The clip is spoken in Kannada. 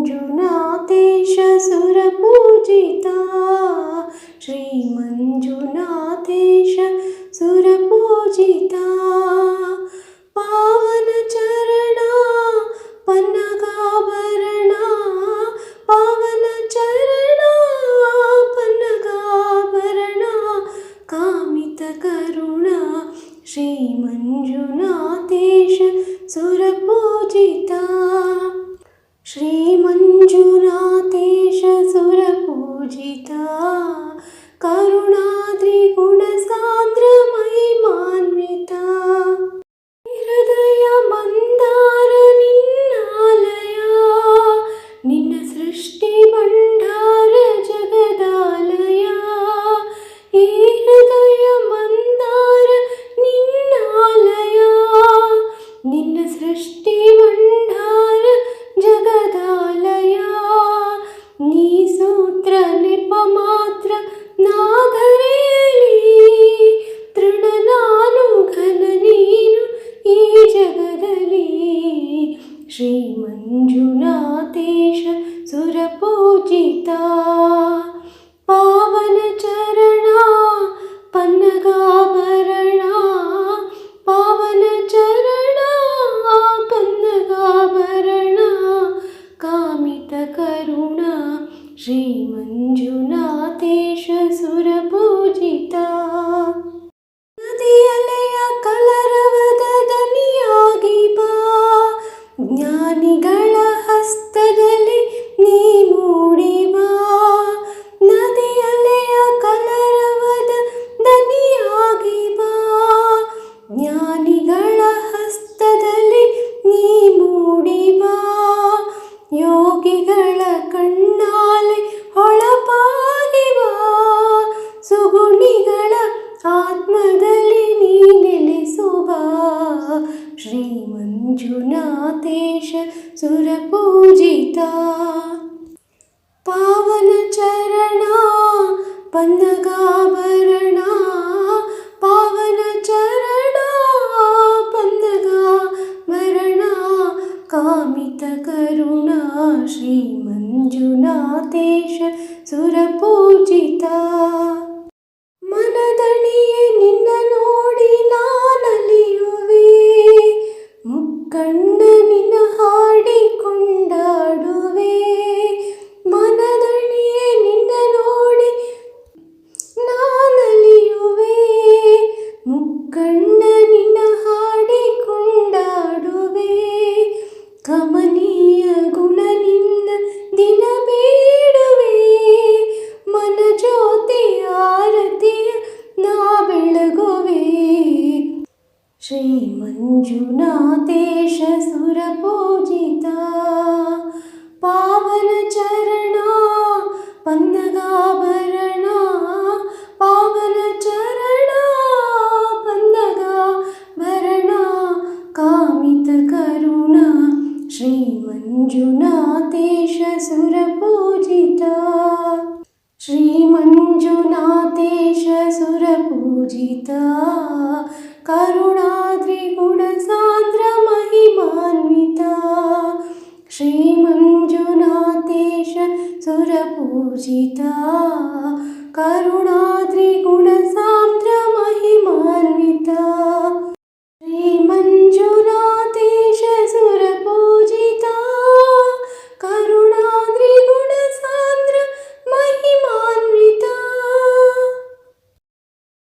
ಮಂಜುನಾಥೇಶ ಸುರಪೂಜಿತ ಶ್ರೀ ಮಂಜುನಾಥೇಶ ಸುರಪೂಜಿತ ಪಾವನ ಚರಣ ಪನ್ನಗಾಭರಣ ಪಾವನ ಚರಣ ಪನ್ನಗಾಭರಣ ಕಾಮಿತ ಕರುಣ ಶ್ರೀ ಮಂಜುನಾಥೇಶ ಸುರಪೂಜಿತ ಶ್ರೀ ಮಂಜುನಾಥೇಶ ಸುರಪೂಜಿತ ಕರುಣಾದ್ರಿ ಗುಣಸಾಂದ್ರ ಮಹಿಮಾನ್ವಿತ ಹೃದಯ ಮಂದಾರ ನಿನ್ನಾಲಯ ನಿನ್ನ ಸೃಷ್ಟಿ ಭಂಡಾರ ಜಗದಾಲಯ ಈ ಹೃದಯ ಮಂದಾರ ನಿನ್ನಾಲಯ ನಿನ್ನ ಸೃಷ್ಟಿ ಭಂಡಾರ ಜಗದಾಲಯ ನೀ ಸೂತ್ರ ನೆಪ ಮಾತ್ರ ನಾಧರೆಯಲಿ ತೃಣ ನಾನು ಘನ ನೀನು ಈ ಜಗದಲ್ಲಿ ಶ್ರೀ ಮಂಜುನಾಥೇಶ ಸುರಪೂಜಿತ ಪಾವನ ಚರಣ ಪನ್ನಗಾಭರಣ ಪಾವನ ಚರಣ ಪನ್ನಗಾಭರಣ ಕಾಮಿತ ಕರುಣ ಶ್ರೀ ಮಂಜುನಾಥೇಶ ಸುರಪೂಜಿತ ನದಿಯಲೆಯ ಕಲರವದ ದನಿಯಾಗಿ ಬಾ ಜ್ಞಾನಿಗಳ ಹಸ್ತದಲ್ಲಿ ನೀ ಮೂಡಿ ಬಾ ನದಿಯಲೆಯ ಕಲರವದ ದನಿಯಾಗಿ ಬಾ ಜ್ಞಾನಿಗಳ ಹಸ್ತದಲ್ಲಿ ನೀ ಮೂಡಿ ಬಾ ಯೋಗಿಗಳ ಕಣ್ಣಾಲೆ ಹೊಳಪಾಗಿ ಬಾ ಸುಗುಣಿಗಳ ಆತ್ಮದಲ್ಲಿ ನೀ ನೆಲೆಸುವ ಶ್ರೀ ಮಂಜುನಾಥೇಶ ಸುರಪೂಜಿತ ಪಾವನ ಚರಣ ಪನ್ನಗಾಭರಣ ಪಾವನ ಚರಣ ಪನ್ನಗಾಭರಣ ಕಾಮಿತ ಕರುಣ ಶ್ರೀ ಮಂಜುನಾಥೇಶ ಸುರಪೂಜಿತ ಮನದಣಿಯೇ ನಿನ್ನ ನೋಡಿ ನಾನಲಿಯುವೆ ಮುಕ್ಕಣ್ಣ ನಿನ್ನ ಹಾಡಿ ಕೊಂಡಾಡುವೆ ಮನದಣಿಯೇ ನಿನ್ನ ನೋಡಿ ನಾನಲಿಯುವೆ ಮುಕ್ಕಣ್ಣ ನಿನ್ನ ಹಾಡಿ ಕೊಂಡಾಡುವೆ ಕಮನೀಯ ಗುಣ ನಿನ್ನ ದಿನ ಬೇಡುವೆ ಮನ ಜ್ಯೋತಿ ಆರತಿಯ ನಾ ಬೆಳಗುವೆ ಶ್ರೀ ಮಂಜುನಾಥೇಶ ಸುರಪೂಜಿತ ಪಾವನ ಚರಣ ಪನ್ನಗಾಭರಣ ಪಾವನ ಚರಣ ಪನ್ನಗಾಭರಣ ಕಾಮಿತ ಕರುಣ ಶ್ರೀ ಮಂಜುನಾಥೇಶ ಸುರಪೂಜಿತ ಶ್ರೀ ಮಂಜುನಾಥೇಶ ಸುರಪೂಜಿತ ಕರುಣಾದ್ರಿ ಗುಣಸಾಂದ್ರ ಮಹಿಮಾನ್ವಿತ ಶ್ರೀ ಮಂಜುನಾಥೇಶ ಸುರಪೂಜಿತ ಕರುಣಾದ್ರಿ ಗುಣಸಾಂದ್ರ ಮಹಿಮಾನ್ವಿತ ಶ್ರೀ ಮಂಜುನಾಥೇಶ ಸುರಪೂಜಿತ ಕರುಣಾದ್ರಿ